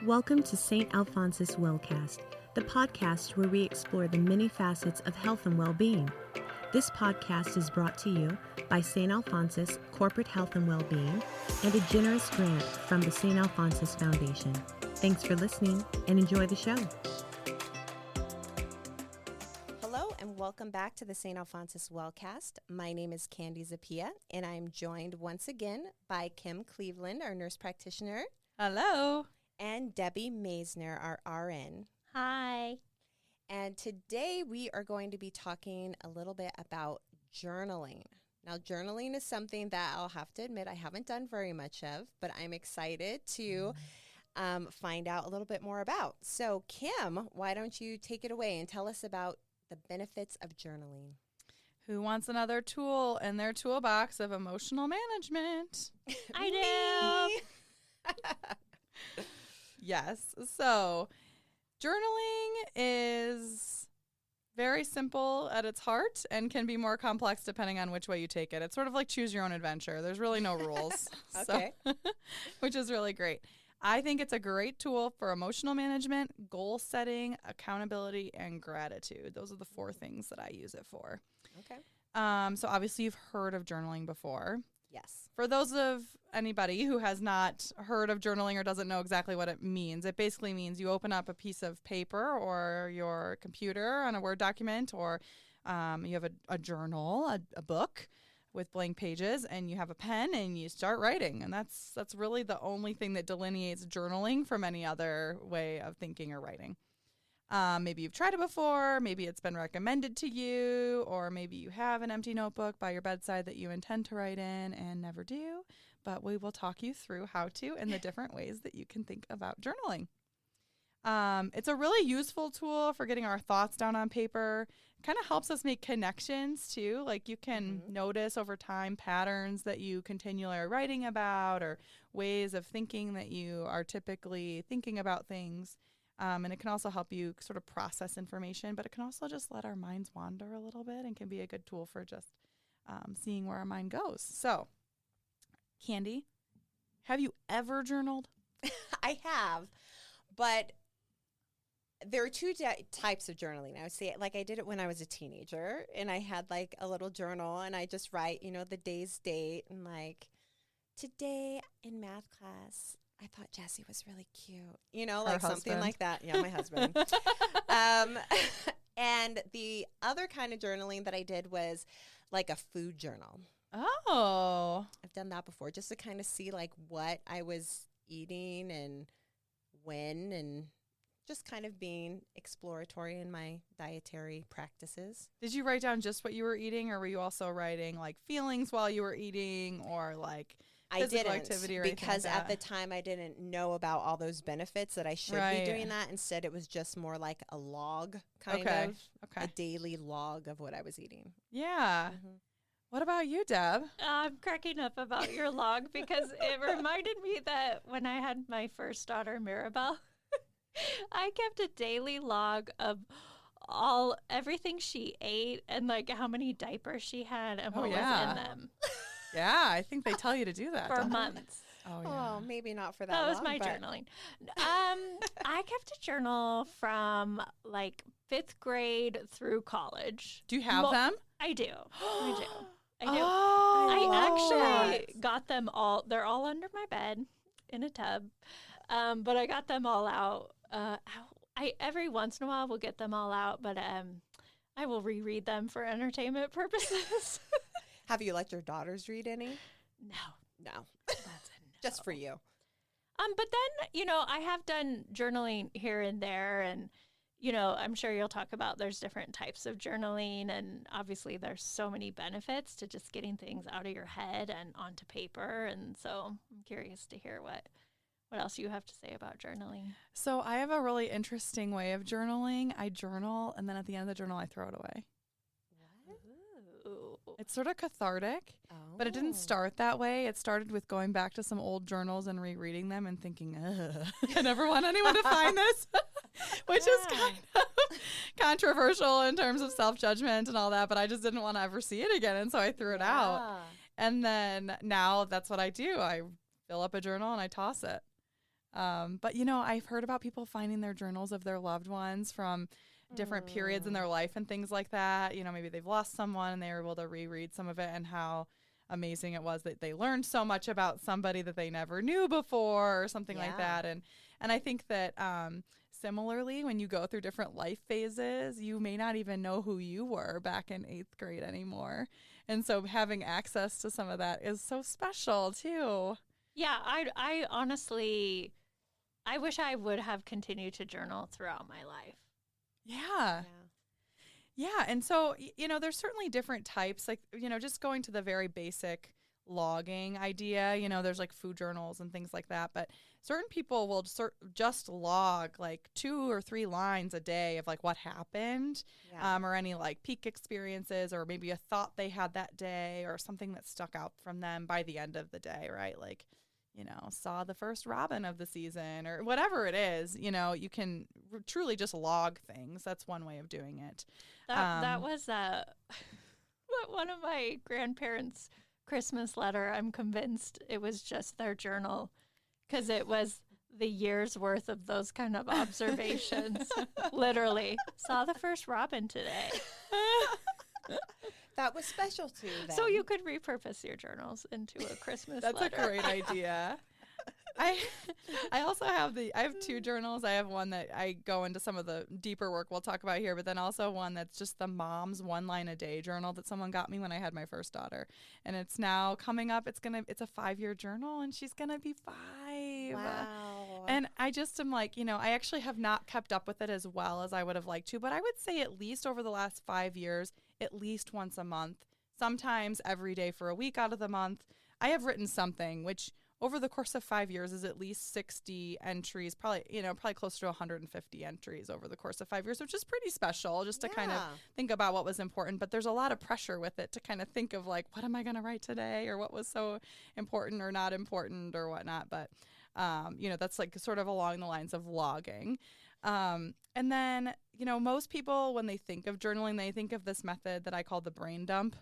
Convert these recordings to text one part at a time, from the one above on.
Welcome to St. Alphonsus Wellcast, the podcast where we explore the many facets of health and well-being. This podcast is brought to you by St. Alphonsus Corporate Health and Wellbeing and a generous grant from the St. Alphonsus Foundation. Thanks for listening and enjoy the show. Hello and welcome back to the St. Alphonsus Wellcast. My name is Candy Zapia and I'm joined once again by Kim Cleveland, our nurse practitioner. Hello. And Debbie Maisner, our RN. Hi. And today we are going to be talking a little bit about journaling. Now, journaling is something that I'll have to admit I haven't done very much of, but I'm excited to find out a little bit more about. So, Kim, why don't you take it away and tell us about the benefits of journaling? Who wants another tool in their toolbox of emotional management? I do. Yes. So journaling is very simple at its heart and can be more complex depending on which way you take it. It's sort of like choose your own adventure. There's really no rules. Okay. Which is really great. I think it's a great tool for emotional management, goal setting, accountability, and gratitude. Those are the four things that I use it for. Okay. So obviously you've heard of journaling before. Yes. For those of anybody who has not heard of journaling or doesn't know exactly what it basically means you open up a piece of paper or your computer on a Word document, or you have a journal, a book with blank pages, and you have a pen and you start writing. And that's really the only thing that delineates journaling from any other way of thinking or writing. Maybe you've tried it before, maybe it's been recommended to you, or maybe you have an empty notebook by your bedside that you intend to write in and never do, but we will talk you through how to and the different ways that you can think about journaling. It's a really useful tool for getting our thoughts down on paper. It kind of helps us make connections too, like you can notice over time patterns that you continually are writing about or ways of thinking that you are typically thinking about things. And it can also help you sort of process information, but it can also just let our minds wander a little bit and can be a good tool for just seeing where our mind goes. So, Candy, have you ever journaled? I have, but there are two types of journaling. I would say, like, I did it when I was a teenager, and I had, like, a little journal, and I just write, the day's date, and, like, today in math class, I thought Jessie was really cute, like something like that. Yeah, my husband. And the other kind of journaling that I did was like a food journal. Oh. I've done that before just to kind of see like what I was eating and when, and just kind of being exploratory in my dietary practices. Did you write down just what you were eating, or were you also writing like feelings while you were eating, or like I didn't, activity or because like at the time I didn't know about all those benefits that I should be doing that. Instead, it was just more like a log kind of, a daily log of what I was eating. Yeah. What about you, Deb? I'm cracking up about your log because it reminded me that when I had my first daughter, Mirabelle, I kept a daily log of everything she ate and like how many diapers she had and what was in them. Yeah, I think they tell you to do that for months. Oh, yeah. Oh, maybe not for that long. That was my journaling. I kept a journal from like 5th grade through college. Do you have them? I do. I do. Oh, I actually got them all. They're all under my bed in a tub. But I got them all out. I every once in a while will get them all out, but I will reread them for entertainment purposes. Have you let your daughters read any? No. That's just for you. But then, I have done journaling here and there, and, I'm sure you'll talk about there's different types of journaling, and obviously there's so many benefits to just getting things out of your head and onto paper, and so I'm curious to hear what else you have to say about journaling. So I have a really interesting way of journaling. I journal, and then at the end of the journal, I throw it away. It's sort of cathartic, but it didn't start that way. It started with going back to some old journals and rereading them and thinking, I never want anyone to find this, which is kind of controversial in terms of self-judgment and all that, but I just didn't want to ever see it again, and so I threw it out. And then now that's what I do. I fill up a journal and I toss it. But, I've heard about people finding their journals of their loved ones from different periods in their life and things like that. Maybe they've lost someone and they were able to reread some of it, and how amazing it was that they learned so much about somebody that they never knew before or something like that. And I think that similarly, when you go through different life phases, you may not even know who you were back in 8th grade anymore. And so having access to some of that is so special too. Yeah, I honestly, I wish I would have continued to journal throughout my life. Yeah. Yeah. And so, there's certainly different types, like, just going to the very basic logging idea, there's like food journals and things like that. But certain people will just log like 2 or 3 lines a day of like what happened, or any like peak experiences, or maybe a thought they had that day or something that stuck out from them by the end of the day, right? Like, saw the first robin of the season or whatever it is, you can truly just log things. That's one way of doing it. That was one of my grandparents' Christmas letter. I'm convinced it was just their journal because it was the year's worth of those kind of observations. Literally, saw the first robin today. That was special to them. So you could repurpose your journals into a Christmas letter. That's a great idea. I also have I have 2 journals. I have one that I go into some of the deeper work we'll talk about here, but then also one that's just the mom's 1 line a day journal that someone got me when I had my first daughter. And it's now coming up. It's a 5-year journal, and she's going to be 5. Wow. And I just am like, I actually have not kept up with it as well as I would have liked to, but I would say at least over the last 5 years, at least once a month, sometimes every day for a week out of the month, I have written something, which over the course of 5 years is at least 60 entries, probably close to 150 entries over the course of 5 years, which is pretty special just to kind of think about what was important. But there's a lot of pressure with it to kind of think of like, what am I going to write today, or what was so important or not important or whatnot. But, that's like sort of along the lines of logging. And then, most people, when they think of journaling, they think of this method that I call the brain dump.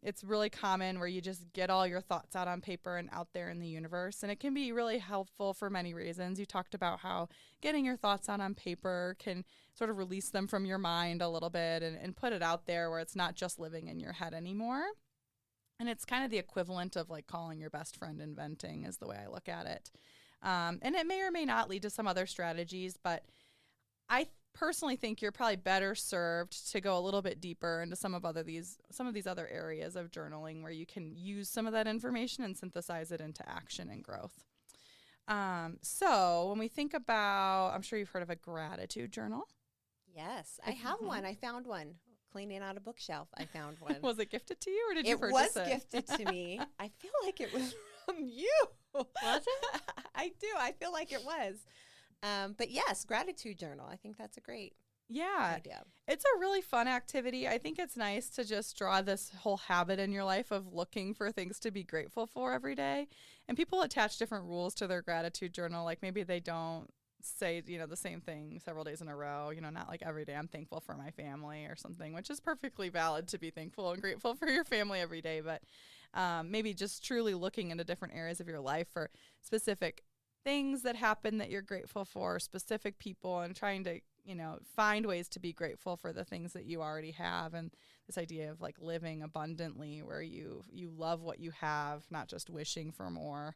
It's really common where you just get all your thoughts out on paper and out there in the universe. And it can be really helpful for many reasons. You talked about how getting your thoughts out on paper can sort of release them from your mind a little bit and put it out there where it's not just living in your head anymore. And it's kind of the equivalent of like calling your best friend and venting is the way I look at it. And it may or may not lead to some other strategies, but I personally think you're probably better served to go a little bit deeper into some of these other areas of journaling where you can use some of that information and synthesize it into action and growth. So when we think about, I'm sure you've heard of a gratitude journal. Yes, I have one. I found one. Cleaning out a bookshelf, I found one. Was it gifted to you or did you purchase it? It was gifted to me. I feel like it was from you. Was it? I do. I feel like it was. But yes, gratitude journal. I think that's a great idea. It's a really fun activity. I think it's nice to just draw this whole habit in your life of looking for things to be grateful for every day. And people attach different rules to their gratitude journal. Like maybe they don't say, the same thing several days in a row, not like every day I'm thankful for my family or something, which is perfectly valid to be thankful and grateful for your family every day. But maybe just truly looking into different areas of your life for specific things that happen that you're grateful for, specific people, and trying to, find ways to be grateful for the things that you already have. And this idea of like living abundantly where you love what you have, not just wishing for more.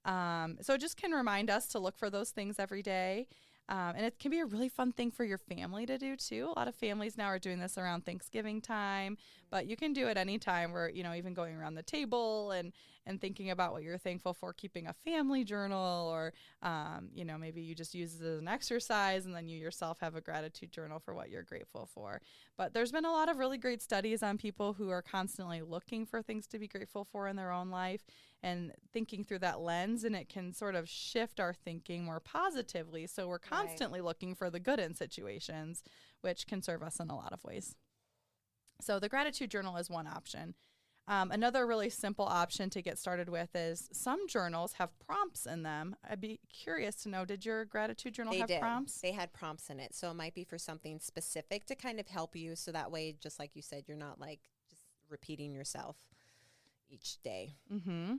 So it just can remind us to look for those things every day. And it can be a really fun thing for your family to do too. A lot of families now are doing this around Thanksgiving time, but you can do it any time where, even going around the table and thinking about what you're thankful for, keeping a family journal, or, maybe you just use it as an exercise and then you yourself have a gratitude journal for what you're grateful for. But there's been a lot of really great studies on people who are constantly looking for things to be grateful for in their own life and thinking through that lens, and it can sort of shift our thinking more positively. So we're constantly looking for the good in situations, which can serve us in a lot of ways. So the gratitude journal is one option. Another really simple option to get started with is some journals have prompts in them. I'd be curious to know, did your gratitude journal have prompts? They had prompts in it. So it might be for something specific to kind of help you. So that way, just like you said, you're not like just repeating yourself each day. Mm-hmm.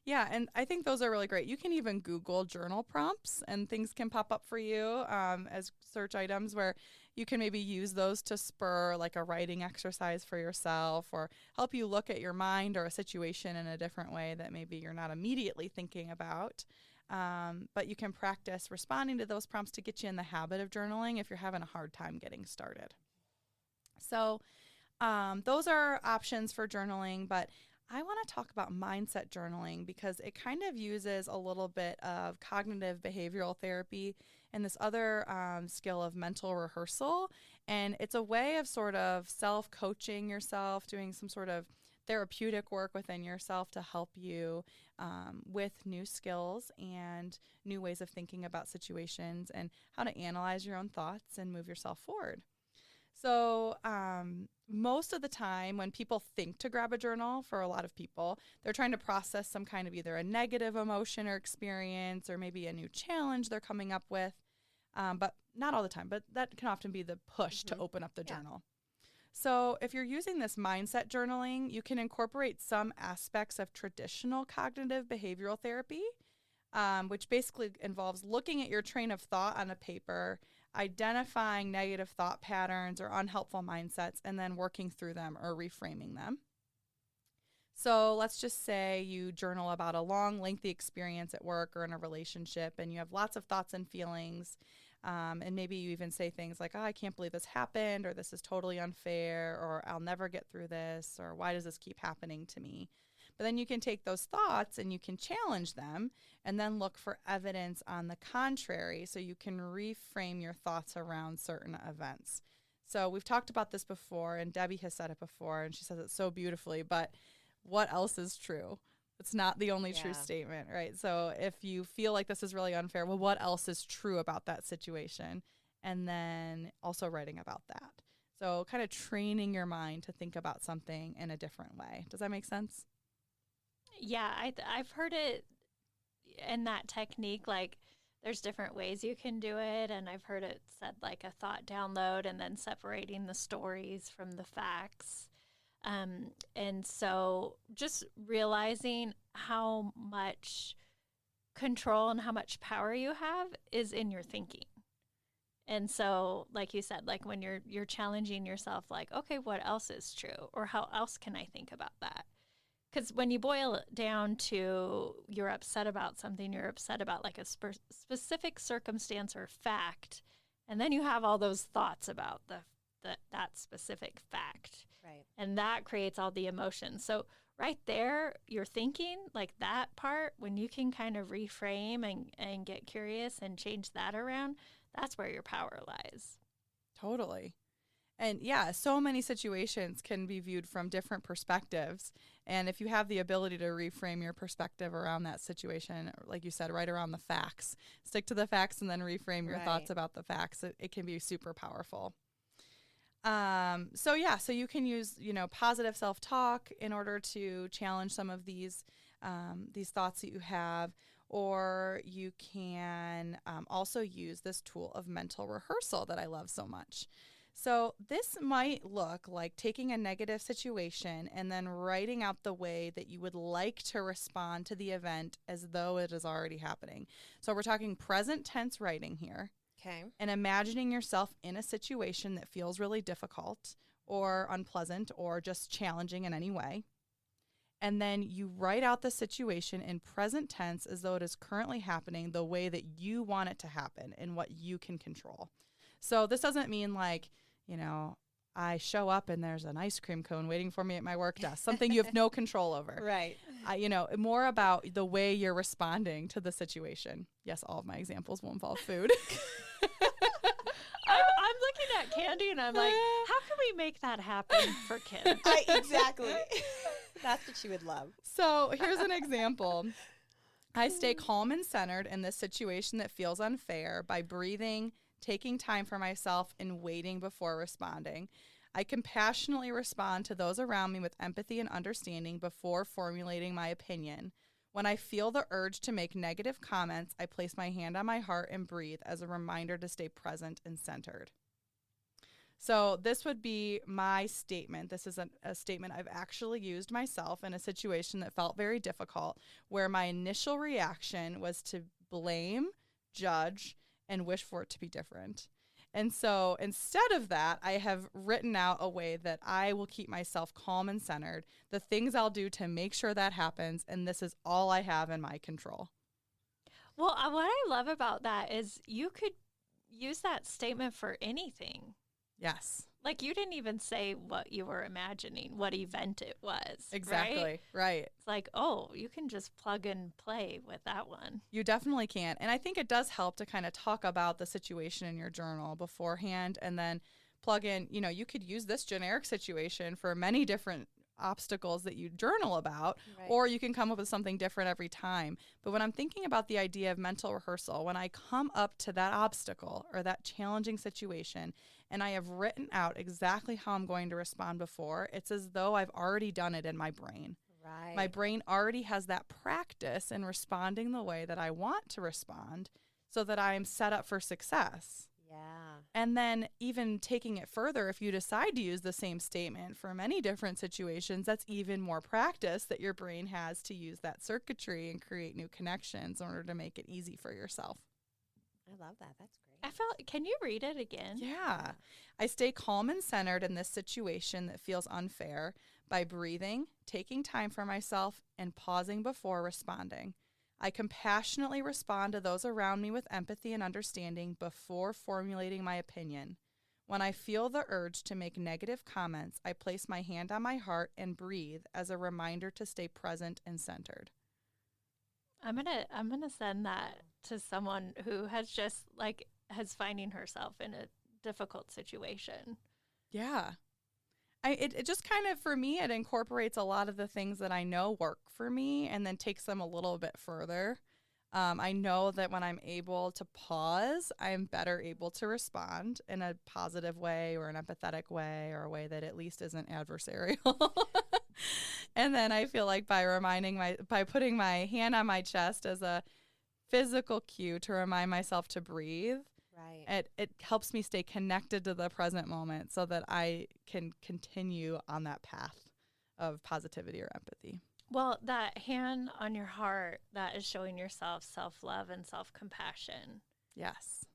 Yeah, and I think those are really great. You can even Google journal prompts, and things can pop up for you as search items where you can maybe use those to spur like a writing exercise for yourself or help you look at your mind or a situation in a different way that maybe you're not immediately thinking about. But you can practice responding to those prompts to get you in the habit of journaling if you're having a hard time getting started. So those are options for journaling, but I want to talk about mindset journaling because it kind of uses a little bit of cognitive behavioral therapy and this other skill of mental rehearsal. And it's a way of sort of self-coaching yourself, doing some sort of therapeutic work within yourself to help you with new skills and new ways of thinking about situations and how to analyze your own thoughts and move yourself forward. So most of the time when people think to grab a journal, for a lot of people, they're trying to process some kind of either a negative emotion or experience or maybe a new challenge they're coming up with, but not all the time. But that can often be the push to open up the journal. So if you're using this mindset journaling, you can incorporate some aspects of traditional cognitive behavioral therapy, which basically involves looking at your train of thought on a paper, identifying negative thought patterns or unhelpful mindsets, and then working through them or reframing them. So let's just say you journal about a long, lengthy experience at work or in a relationship, and you have lots of thoughts and feelings. And maybe you even say things like, oh, I can't believe this happened, or this is totally unfair, or I'll never get through this, or why does this keep happening to me? But then you can take those thoughts and you can challenge them and then look for evidence on the contrary so you can reframe your thoughts around certain events. So we've talked about this before, and Debbie has said it before, and she says it so beautifully, but what else is true? It's not the only true statement, right? So if you feel like this is really unfair, well, what else is true about that situation? And then also writing about that. So kind of training your mind to think about something in a different way. Does that make sense? Yeah, I've heard it in that technique, like there's different ways you can do it. And I've heard it said like a thought download and then separating the stories from the facts. And so just realizing how much control and how much power you have is in your thinking. And so, like you said, like when you're challenging yourself, like, okay, what else is true? Or how else can I think about that? Because when you boil it down to you're upset about something, you're upset about like a specific circumstance or fact, and then you have all those thoughts about that specific fact. Right. And that creates all the emotions. So right there, you're thinking like that part, when you can kind of reframe and get curious and change that around, that's where your power lies. Totally. And yeah, so many situations can be viewed from different perspectives. And if you have the ability to reframe your perspective around that situation, like you said, right around the facts, stick to the facts and then reframe your thoughts about the facts, it can be super powerful. So you can use, positive self-talk in order to challenge some of these thoughts that you have, or you can also use this tool of mental rehearsal that I love so much. So this might look like taking a negative situation and then writing out the way that you would like to respond to the event as though it is already happening. So we're talking present tense writing here. Okay. And imagining yourself in a situation that feels really difficult or unpleasant or just challenging in any way. And then you write out the situation in present tense as though it is currently happening the way that you want it to happen and what you can control. So this doesn't mean like, I show up and there's an ice cream cone waiting for me at my work desk, something you have no control over. Right. More about the way you're responding to the situation. Yes, all of my examples will involve food. I'm looking at Candy and I'm like, how can we make that happen for kids? Exactly. That's what she would love. So here's an example. I stay calm and centered in this situation that feels unfair by breathing, taking time for myself, and waiting before responding. I compassionately respond to those around me with empathy and understanding before formulating my opinion. When I feel the urge to make negative comments, I place my hand on my heart and breathe as a reminder to stay present and centered. So this would be my statement. This is a statement I've actually used myself in a situation that felt very difficult, where my initial reaction was to blame, judge, and wish for it to be different. And so instead of that, I have written out a way that I will keep myself calm and centered, the things I'll do to make sure that happens, and this is all I have in my control. Well, what I love about that is you could use that statement for anything. Yes. Like, you didn't even say what you were imagining, what event it was. Exactly. Right. It's like, oh, you can just plug and play with that one. You definitely can. And I think it does help to kind of talk about the situation in your journal beforehand and then plug in, you could use this generic situation for many different obstacles that you journal about, Right. or you can come up with something different every time. But when I'm thinking about the idea of mental rehearsal, when I come up to that obstacle or that challenging situation and I have written out exactly how I'm going to respond before, it's as though I've already done it in my brain. Right. My brain already has that practice in responding the way that I want to respond so that I am set up for success. Yeah. And then even taking it further, if you decide to use the same statement for many different situations, that's even more practice that your brain has to use that circuitry and create new connections in order to make it easy for yourself. I love that. That's great. Can you read it again? Yeah. I stay calm and centered in this situation that feels unfair by breathing, taking time for myself, and pausing before responding. I compassionately respond to those around me with empathy and understanding before formulating my opinion. When I feel the urge to make negative comments, I place my hand on my heart and breathe as a reminder to stay present and centered. I'm gonna send that to someone who has finding herself in a difficult situation. Yeah. It just kind of, for me, it incorporates a lot of the things that I know work for me and then takes them a little bit further. I know that when I'm able to pause, I'm better able to respond in a positive way or an empathetic way or a way that at least isn't adversarial. And then I feel like by putting my hand on my chest as a physical cue to remind myself to breathe, Right. It helps me stay connected to the present moment so that I can continue on that path of positivity or empathy. Well, that hand on your heart, that is showing yourself self-love and self-compassion. Yes.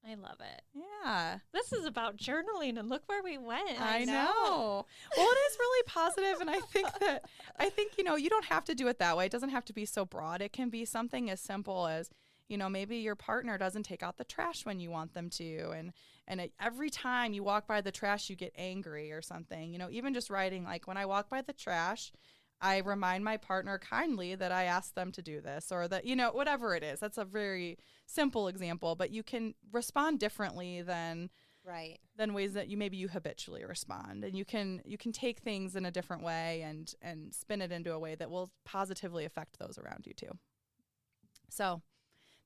I love it. Yeah. This is about journaling, and look where we went. I know. Well, it is really positive, and I think you don't have to do it that way. It doesn't have to be so broad. It can be something as simple as, maybe your partner doesn't take out the trash when you want them to. And every time you walk by the trash, you get angry or something. Even just writing, like, when I walk by the trash, I remind my partner kindly that I asked them to do this, or that, whatever it is. That's a very simple example, but you can respond differently than ways that you habitually respond. And you can take things in a different way and spin it into a way that will positively affect those around you too. So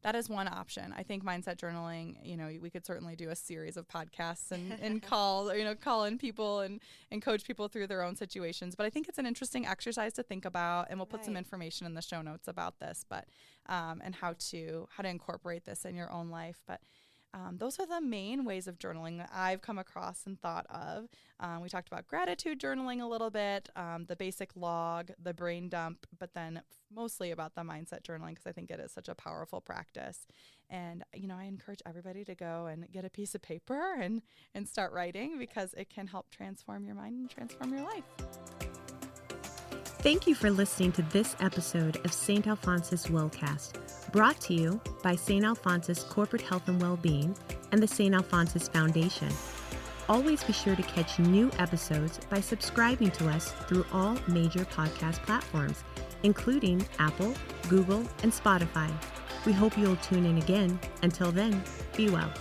that is one option. I think mindset journaling, we could certainly do a series of podcasts and call in people and coach people through their own situations. But I think it's an interesting exercise to think about, and we'll put some information in the show notes about this, but and how to incorporate this in your own life. But those are the main ways of journaling that I've come across and thought of. We talked about gratitude journaling a little bit, the basic log, the brain dump, but then mostly about the mindset journaling because I think it is such a powerful practice. And, I encourage everybody to go and get a piece of paper and start writing because it can help transform your mind and transform your life. Thank you for listening to this episode of St. Alphonsus Wellcast, brought to you by St. Alphonsus Corporate Health and Wellbeing and the St. Alphonsus Foundation. Always be sure to catch new episodes by subscribing to us through all major podcast platforms, including Apple, Google, and Spotify. We hope you'll tune in again. Until then, be well.